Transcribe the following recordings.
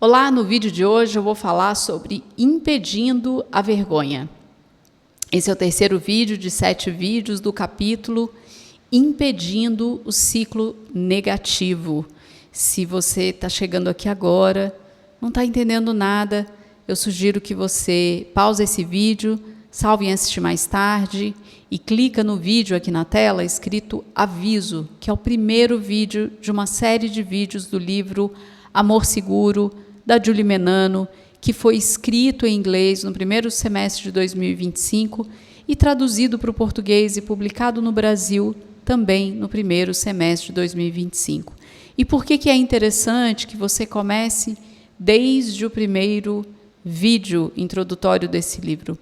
Olá, no vídeo de hoje eu vou falar sobre impedindo a vergonha. Esse é o terceiro vídeo de 7 vídeos do capítulo Impedindo o Ciclo Negativo. Se você está chegando aqui agora, não está entendendo nada, eu sugiro que você pause esse vídeo, salve e assistir mais tarde e clica no vídeo aqui na tela escrito Aviso, que é o primeiro vídeo de uma série de vídeos do livro Amor Seguro, da Julie Menano, que foi escrito em inglês no primeiro semestre de 2025 e traduzido para o português e publicado no Brasil também no primeiro semestre de 2025. E por que é interessante que você comece desde o primeiro vídeo introdutório desse livro?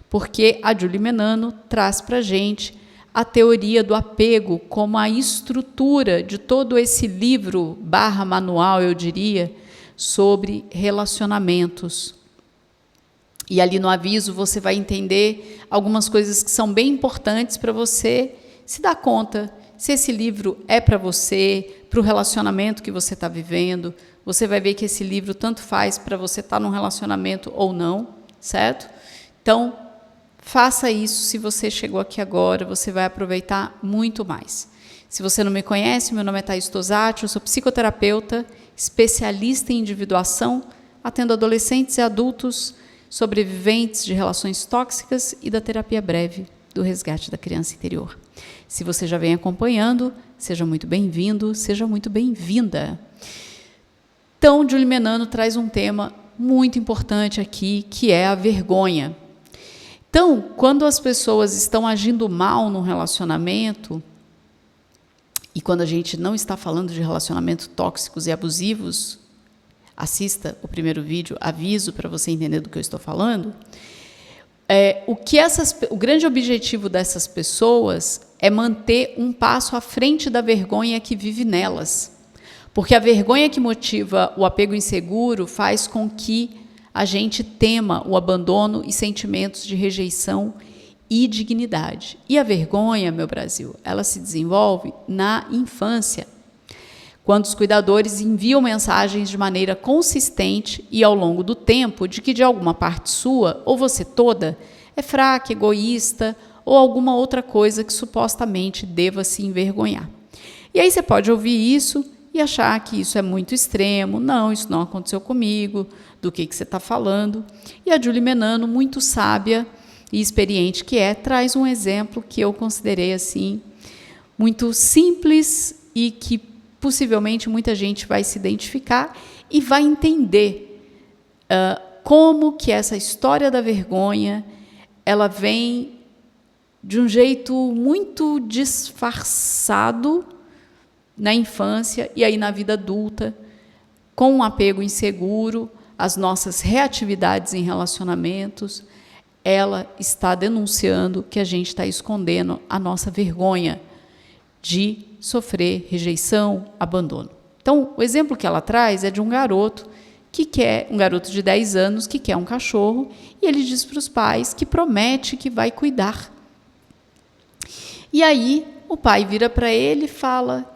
Porque a Julie Menano traz para a gente a teoria do apego como a estrutura de todo esse livro / manual, eu diria, sobre relacionamentos. E ali no aviso você vai entender algumas coisas que são bem importantes para você se dar conta se esse livro é para você, para o relacionamento que você está vivendo. Você vai ver que esse livro tanto faz para você estar num relacionamento ou não, certo? Então, faça isso. Se você chegou aqui agora, você vai aproveitar muito mais. Se você não me conhece, meu nome é Thaís Tosati, eu sou psicoterapeuta, especialista em individuação, atendo adolescentes e adultos sobreviventes de relações tóxicas e da terapia breve do resgate da criança interior. Se você já vem acompanhando, seja muito bem-vindo, seja muito bem-vinda. Então, Julie Menano traz um tema muito importante aqui, que é a vergonha. Então, quando as pessoas estão agindo mal no relacionamento, e quando a gente não está falando de relacionamentos tóxicos e abusivos, assista o primeiro vídeo, aviso para você entender do que eu estou falando, o grande objetivo dessas pessoas é manter um passo à frente da vergonha que vive nelas. Porque a vergonha que motiva o apego inseguro faz com que a gente tema o abandono e sentimentos de rejeição e dignidade. E a vergonha, meu Brasil, ela se desenvolve na infância, quando os cuidadores enviam mensagens de maneira consistente e ao longo do tempo de que de alguma parte sua, ou você toda, é fraca, egoísta ou alguma outra coisa que supostamente deva se envergonhar. E aí você pode ouvir isso e achar que isso é muito extremo. Não, isso não aconteceu comigo, do que você está falando. E a Julie Menano, muito sábia e experiente que é, traz um exemplo que eu considerei assim muito simples e que possivelmente muita gente vai se identificar e vai entender como que essa história da vergonha ela vem de um jeito muito disfarçado na infância e aí na vida adulta, com um apego inseguro, as nossas reatividades em relacionamentos. Ela está denunciando que a gente está escondendo a nossa vergonha de sofrer rejeição, abandono. Então, o exemplo que ela traz é de um garoto um garoto de 10 anos que quer um cachorro e ele diz para os pais que promete que vai cuidar. E aí o pai vira para ele e fala: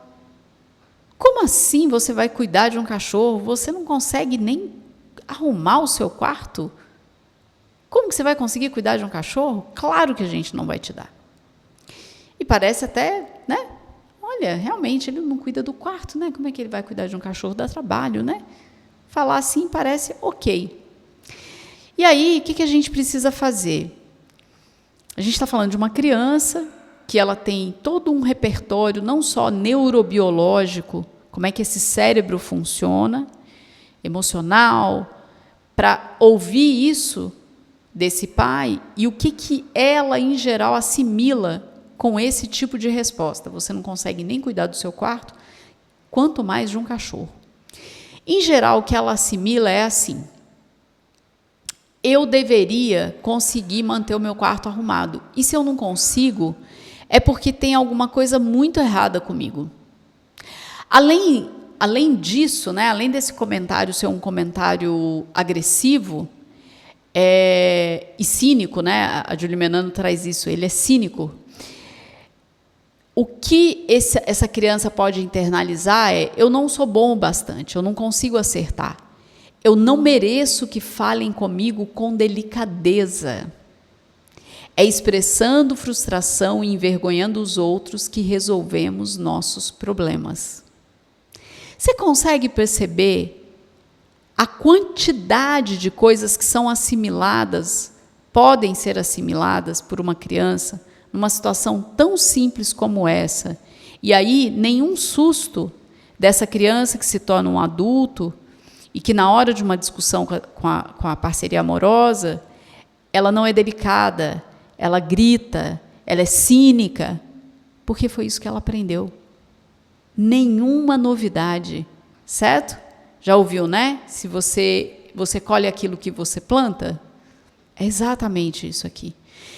como assim você vai cuidar de um cachorro? Você não consegue nem arrumar o seu quarto? Como que você vai conseguir cuidar de um cachorro? Claro que a gente não vai te dar. E parece até, né? Olha, realmente, ele não cuida do quarto, né? Como é que ele vai cuidar de um cachorro? Dá trabalho, né? Falar assim parece ok. E aí, o que a gente precisa fazer? A gente está falando de uma criança que ela tem todo um repertório, não só neurobiológico, como é que esse cérebro funciona, emocional, para ouvir isso desse pai e o que ela, em geral, assimila com esse tipo de resposta. Você não consegue nem cuidar do seu quarto, quanto mais de um cachorro. Em geral, o que ela assimila é assim: eu deveria conseguir manter o meu quarto arrumado. E se eu não consigo, é porque tem alguma coisa muito errada comigo. Além disso, né, além desse comentário ser um comentário agressivo, e cínico, né? A Julie Menano traz isso, ele é cínico. O que essa criança pode internalizar é: eu não sou bom o bastante, eu não consigo acertar. eu não mereço que falem comigo com delicadeza. É expressando frustração e envergonhando os outros que resolvemos nossos problemas. Você consegue perceber a quantidade de coisas que são assimiladas, podem ser assimiladas por uma criança, numa situação tão simples como essa? E aí, nenhum susto dessa criança que se torna um adulto e que, na hora de uma discussão com a parceria amorosa, ela não é delicada, ela grita, ela é cínica, porque foi isso que ela aprendeu. Nenhuma novidade, certo? Já ouviu, né? Se você colhe aquilo que você planta, é exatamente isso aqui.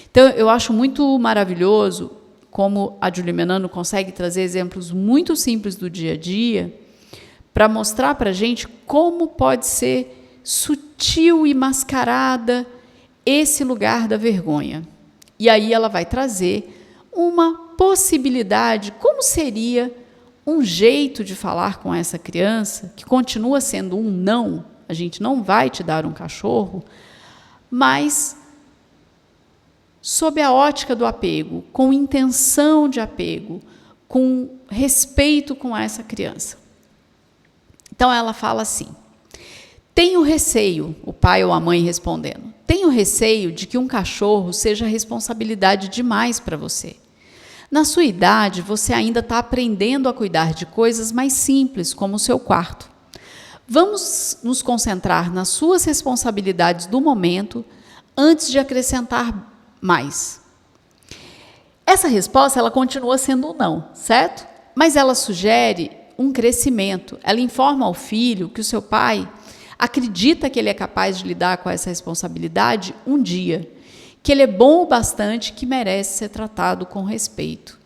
Então, eu acho muito maravilhoso como a Julie Menano consegue trazer exemplos muito simples do dia a dia para mostrar para a gente como pode ser sutil e mascarada esse lugar da vergonha. E aí ela vai trazer uma possibilidade, como seria um jeito de falar com essa criança, que continua sendo um não, a gente não vai te dar um cachorro, mas sob a ótica do apego, com intenção de apego, com respeito com essa criança. Então ela fala assim: tenho receio, o pai ou a mãe respondendo, tenho receio de que um cachorro seja responsabilidade demais para você. Na sua idade, você ainda está aprendendo a cuidar de coisas mais simples, como o seu quarto. Vamos nos concentrar nas suas responsabilidades do momento, antes de acrescentar mais. Essa resposta, ela continua sendo um não, certo? Mas ela sugere um crescimento. Ela informa ao filho que o seu pai acredita que ele é capaz de lidar com essa responsabilidade um dia, que ele é bom o bastante, que merece ser tratado com respeito.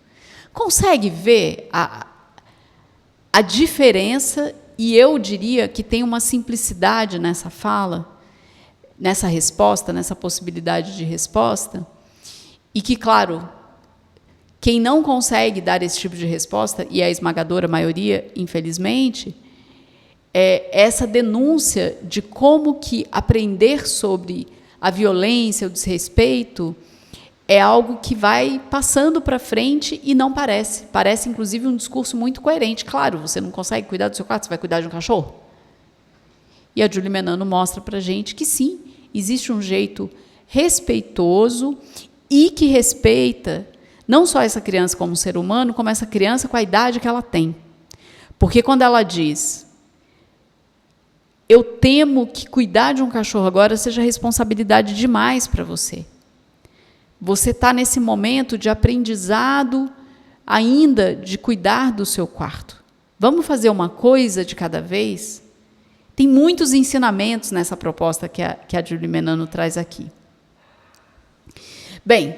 Consegue ver a diferença? E eu diria que tem uma simplicidade nessa fala, nessa resposta, nessa possibilidade de resposta, e que, claro, quem não consegue dar esse tipo de resposta, e é a esmagadora maioria, infelizmente, é essa denúncia de como que aprender sobre a violência, o desrespeito, é algo que vai passando para frente e não parece. Parece, inclusive, um discurso muito coerente. Claro, você não consegue cuidar do seu quarto, você vai cuidar de um cachorro? E a Julie Menano mostra para a gente que sim, existe um jeito respeitoso e que respeita não só essa criança como ser humano, como essa criança com a idade que ela tem. Porque quando ela diz: eu temo que cuidar de um cachorro agora seja responsabilidade demais para você. Você está nesse momento de aprendizado ainda de cuidar do seu quarto. Vamos fazer uma coisa de cada vez? Tem muitos ensinamentos nessa proposta que a Julie Menano traz aqui. Bem,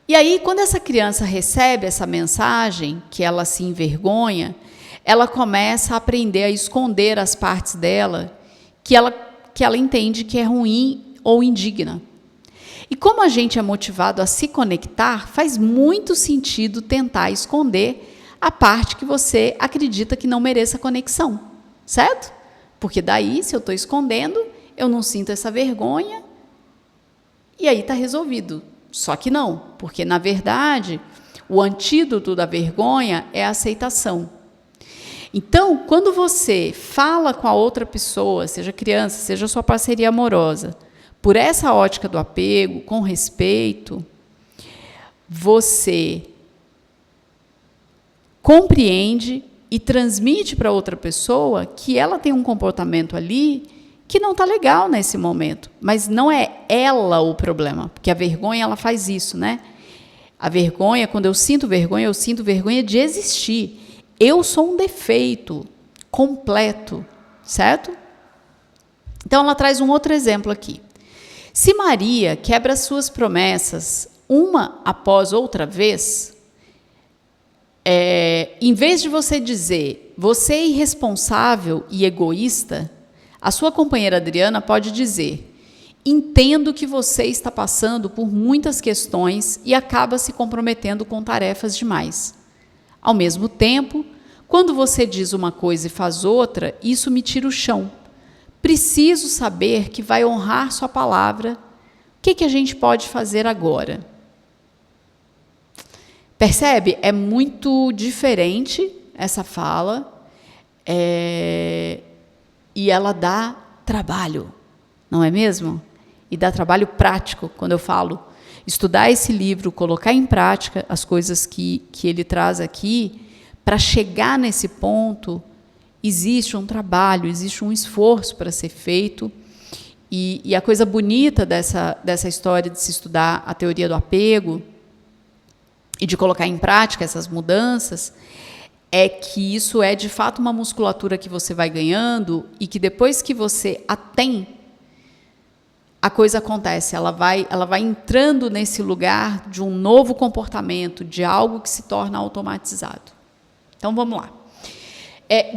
e aí quando essa criança recebe essa mensagem, que ela se envergonha, ela começa a aprender a esconder as partes dela que ela entende que é ruim ou indigna. E como a gente é motivado a se conectar, faz muito sentido tentar esconder a parte que você acredita que não mereça conexão, certo? Porque daí, se eu estou escondendo, eu não sinto essa vergonha e aí está resolvido. Só que não, porque, na verdade, o antídoto da vergonha é a aceitação. Então, quando você fala com a outra pessoa, seja criança, seja sua parceria amorosa, por essa ótica do apego, com respeito, você compreende e transmite para outra pessoa que ela tem um comportamento ali que não está legal nesse momento. Mas não é ela o problema, porque a vergonha ela faz isso, né? A vergonha, quando eu sinto vergonha de existir. Eu sou um defeito completo, certo? Então, ela traz um outro exemplo aqui. Se Maria quebra suas promessas uma após outra vez, em vez de você dizer, você é irresponsável e egoísta, a sua companheira Adriana pode dizer, entendo que você está passando por muitas questões e acaba se comprometendo com tarefas demais. Ao mesmo tempo, quando você diz uma coisa e faz outra, isso me tira o chão. preciso saber que vai honrar sua palavra. O que a gente pode fazer agora? Percebe? É muito diferente essa fala, e ela dá trabalho, não é mesmo? E dá trabalho prático, quando eu falo estudar esse livro, colocar em prática as coisas que ele traz aqui, para chegar nesse ponto, existe um trabalho, existe um esforço para ser feito, e a coisa bonita dessa história de se estudar a teoria do apego e de colocar em prática essas mudanças, é que isso é, de fato, uma musculatura que você vai ganhando e que depois que você a tem, a coisa acontece, ela vai entrando nesse lugar de um novo comportamento, de algo que se torna automatizado. Então, vamos lá.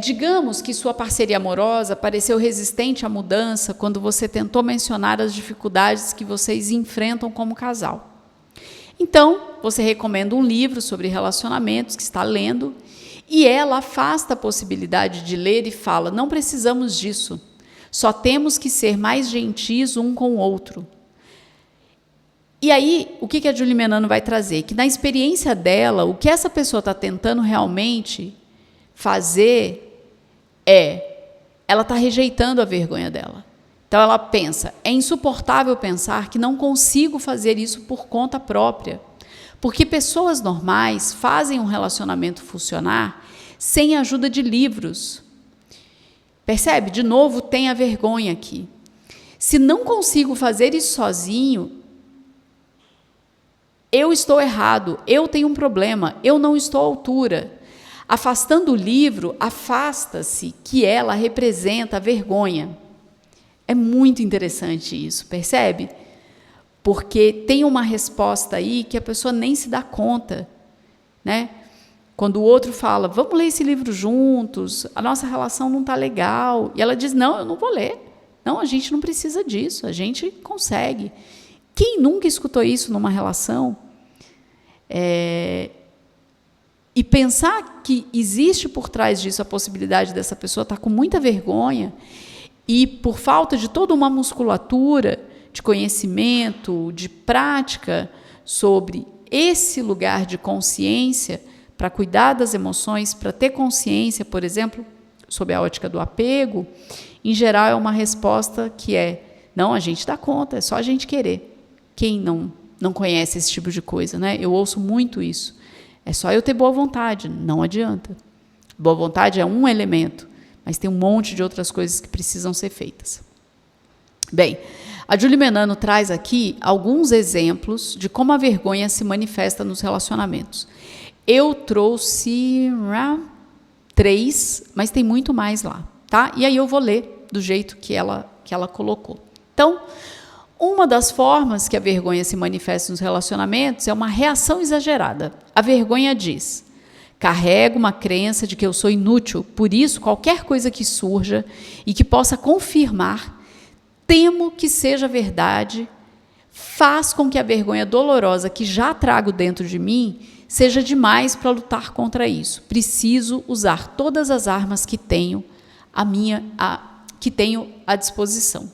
Digamos que sua parceria amorosa pareceu resistente à mudança quando você tentou mencionar as dificuldades que vocês enfrentam como casal. Então, você recomenda um livro sobre relacionamentos que está lendo e ela afasta a possibilidade de ler e fala: não precisamos disso, só temos que ser mais gentis um com o outro. E aí, o que a Julie Menano vai trazer? Que na experiência dela, o que essa pessoa está tentando realmente fazer ela está rejeitando a vergonha dela. Então ela pensa, é insuportável pensar que não consigo fazer isso por conta própria, porque pessoas normais fazem um relacionamento funcionar sem a ajuda de livros. Percebe? De novo, tem a vergonha aqui. Se não consigo fazer isso sozinho, eu estou errado, eu tenho um problema, eu não estou à altura. Afastando o livro, afasta-se que ela representa a vergonha. É muito interessante isso, percebe? Porque tem uma resposta aí que a pessoa nem se dá conta, né? Quando o outro fala, vamos ler esse livro juntos, a nossa relação não está legal. E ela diz, não, eu não vou ler. Não, a gente não precisa disso, a gente consegue. Quem nunca escutou isso numa relação? E pensar que existe por trás disso a possibilidade dessa pessoa estar com muita vergonha e, por falta de toda uma musculatura de conhecimento, de prática sobre esse lugar de consciência, para cuidar das emoções, para ter consciência, por exemplo, sob a ótica do apego, em geral é uma resposta que não, a gente dá conta, é só a gente querer. Quem não conhece esse tipo de coisa, né? Eu ouço muito isso. É só eu ter boa vontade, não adianta. Boa vontade é um elemento, mas tem um monte de outras coisas que precisam ser feitas. Bem, a Julie Menano traz aqui alguns exemplos de como a vergonha se manifesta nos relacionamentos. Eu trouxe 3, mas tem muito mais lá, tá? E aí eu vou ler do jeito que ela colocou. Então, uma das formas que a vergonha se manifesta nos relacionamentos é uma reação exagerada. A vergonha diz: carrego uma crença de que eu sou inútil, por isso qualquer coisa que surja e que possa confirmar, temo que seja verdade, faz com que a vergonha dolorosa que já trago dentro de mim seja demais para lutar contra isso. Preciso usar todas as armas que tenho à disposição.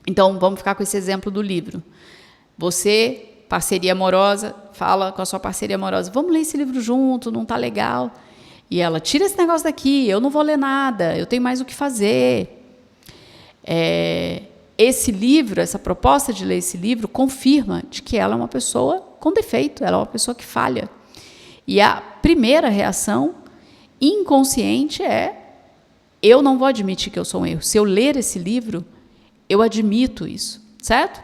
Então, vamos ficar com esse exemplo do livro. Você, parceria amorosa, fala com a sua parceria amorosa, vamos ler esse livro junto, não está legal. E ela, tira esse negócio daqui, eu não vou ler nada, eu tenho mais o que fazer. Esse livro, essa proposta de ler esse livro, confirma de que ela é uma pessoa com defeito, ela é uma pessoa que falha. E a primeira reação inconsciente eu não vou admitir que eu sou um erro. Se eu ler esse livro, eu admito isso, certo?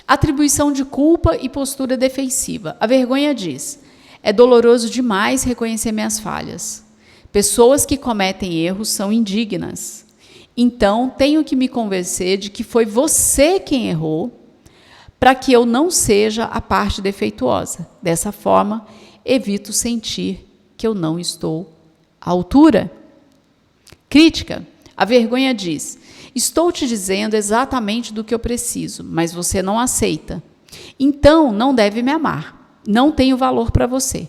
Atribuição de culpa e postura defensiva. A vergonha diz: é doloroso demais reconhecer minhas falhas. Pessoas que cometem erros são indignas. Então, tenho que me convencer de que foi você quem errou, para que eu não seja a parte defeituosa. Dessa forma, evito sentir que eu não estou à altura. Crítica. A vergonha diz: estou te dizendo exatamente do que eu preciso, mas você não aceita. Então, não deve me amar. Não tenho valor para você.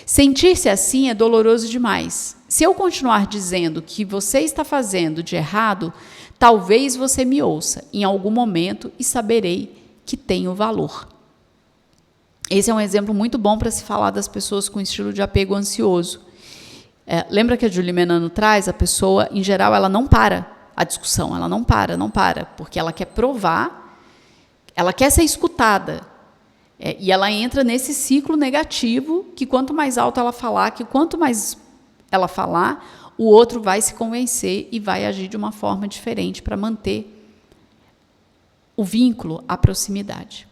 Sentir-se assim é doloroso demais. Se eu continuar dizendo que você está fazendo de errado, talvez você me ouça em algum momento e saberei que tenho valor. Esse é um exemplo muito bom para se falar das pessoas com estilo de apego ansioso. Lembra que a Julie Menano traz? A pessoa, em geral, ela não para a discussão, ela não para, porque ela quer provar, ela quer ser escutada. E ela entra nesse ciclo negativo, que quanto mais alto ela falar, que quanto mais ela falar, o outro vai se convencer e vai agir de uma forma diferente para manter o vínculo, a proximidade.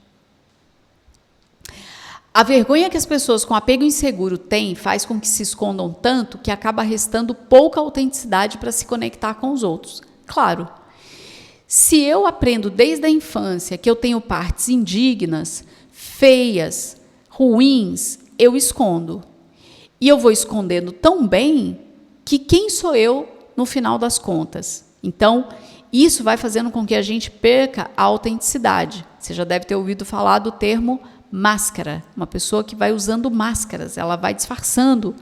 A vergonha que as pessoas com apego inseguro têm faz com que se escondam tanto que acaba restando pouca autenticidade para se conectar com os outros. Claro, se eu aprendo desde a infância que eu tenho partes indignas, feias, ruins, eu escondo. E eu vou escondendo tão bem que quem sou eu no final das contas? Então, isso vai fazendo com que a gente perca a autenticidade. Você já deve ter ouvido falar do termo máscara. Uma pessoa que vai usando máscaras, ela vai disfarçando,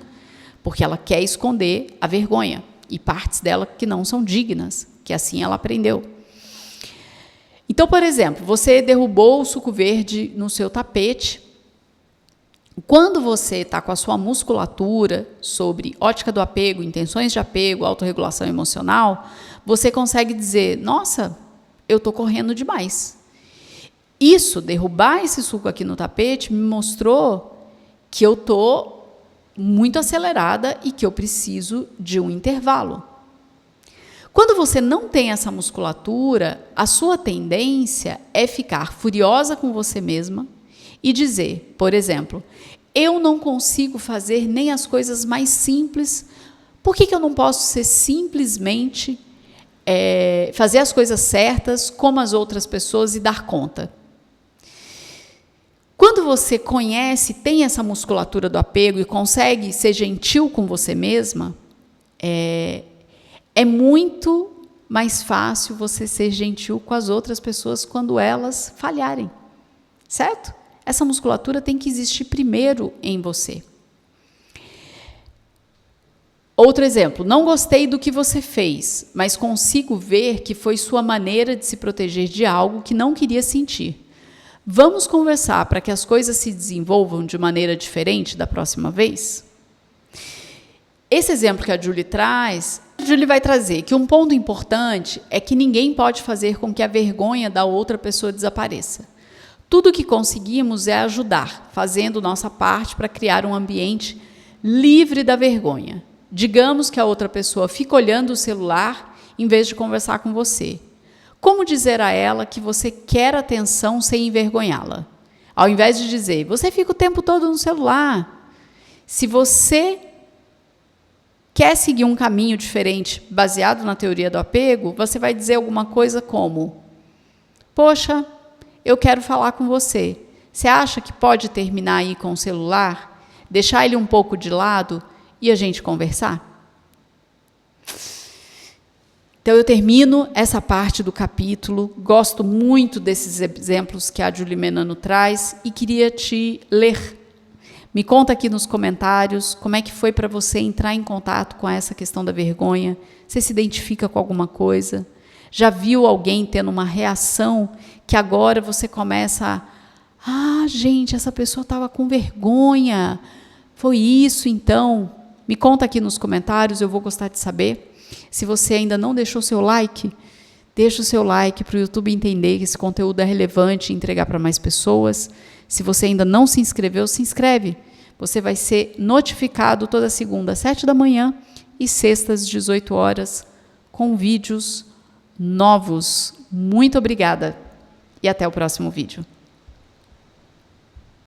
porque ela quer esconder a vergonha e partes dela que não são dignas, que assim ela aprendeu. Então, por exemplo, você derrubou o suco verde no seu tapete. Quando você está com a sua musculatura sobre ótica do apego, intenções de apego, autorregulação emocional, você consegue dizer, nossa, eu estou correndo demais. Isso, derrubar esse suco aqui no tapete, me mostrou que eu estou muito acelerada e que eu preciso de um intervalo. Quando você não tem essa musculatura, a sua tendência é ficar furiosa com você mesma e dizer, por exemplo, eu não consigo fazer nem as coisas mais simples, por que eu não posso ser simplesmente fazer as coisas certas como as outras pessoas e dar conta? Quando você conhece, tem essa musculatura do apego e consegue ser gentil com você mesma, é muito mais fácil você ser gentil com as outras pessoas quando elas falharem, certo? Essa musculatura tem que existir primeiro em você. Outro exemplo, não gostei do que você fez, mas consigo ver que foi sua maneira de se proteger de algo que não queria sentir. Vamos conversar para que as coisas se desenvolvam de maneira diferente da próxima vez? Esse exemplo que a Julie traz, a Julie vai trazer que um ponto importante é que ninguém pode fazer com que a vergonha da outra pessoa desapareça. Tudo que conseguimos é ajudar, fazendo nossa parte para criar um ambiente livre da vergonha. Digamos que a outra pessoa fica olhando o celular em vez de conversar com você. Como dizer a ela que você quer atenção sem envergonhá-la? Ao invés de dizer, você fica o tempo todo no celular. Se você quer seguir um caminho diferente, baseado na teoria do apego, você vai dizer alguma coisa como, poxa, eu quero falar com você. Você acha que pode terminar aí com o celular? Deixar ele um pouco de lado e a gente conversar? Então, eu termino essa parte do capítulo. Gosto muito desses exemplos que a Julie Menano traz e queria te ler. Me conta aqui nos comentários como é que foi para você entrar em contato com essa questão da vergonha. Você se identifica com alguma coisa? Já viu alguém tendo uma reação que agora você começa a... gente, essa pessoa estava com vergonha. Foi isso, então? Me conta aqui nos comentários, eu vou gostar de saber. Se você ainda não deixou seu like, deixa o seu like para o YouTube entender que esse conteúdo é relevante e entregar para mais pessoas. Se você ainda não se inscreveu, se inscreve. Você vai ser notificado toda segunda às 7 da manhã e sextas às 18 horas com vídeos novos. Muito obrigada e até o próximo vídeo.